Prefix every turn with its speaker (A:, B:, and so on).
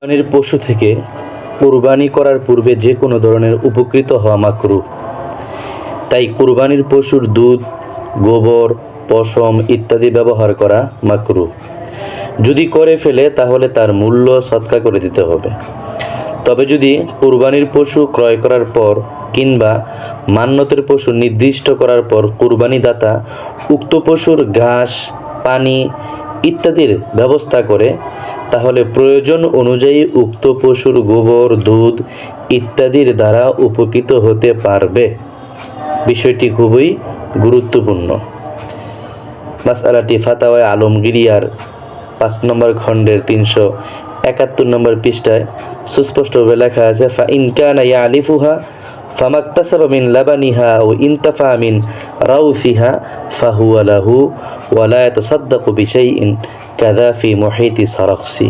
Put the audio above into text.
A: কোরবানির পশু থেকে কোরবানি করার পূর্বে যে কোনো ধরনের উপকৃত হওয়া মাকরুহ। তাই কোরবানির পশুর দুধ, গোবর, পশম ইত্যাদি ব্যবহার করা মাকরুহ। যদি করে ফেলে তাহলে তার মূল্য সদকা করে দিতে হবে। তবে যদি কোরবানির পশু ক্রয় করার পর কিংবা মান্যতের পশু নির্দিষ্ট করার পর কোরবানিদাতা উক্ত পশুর ঘাস, পানি ইত্যাদির ব্যবস্থা করে, তাহলে প্রয়োজন অনুযায়ী উক্ত পশুর গোবর, দুধ ইত্যাদির দ্বারা উপকৃত হতে পারবে। বিষয়টি খুবই গুরুত্বপূর্ণ। মাসআলাটি ফাতাওয়ায়ে আলমগীরিয়ার 5 নম্বর খণ্ডের 371 নম্বর পৃষ্ঠায় সুস্পষ্টভাবে লেখা আছে, ফা ইন কানা ইয়ালিফুহা ফামাক্তাসাবা মিন লাবানিহা আও ইনতাফা মিন রাউসিহা ফাহুয়া লাহু ওয়া লা ইয়াতাসাদ্দাকু বিশাইইন কাযা ফি মুহিতি সারাখসি।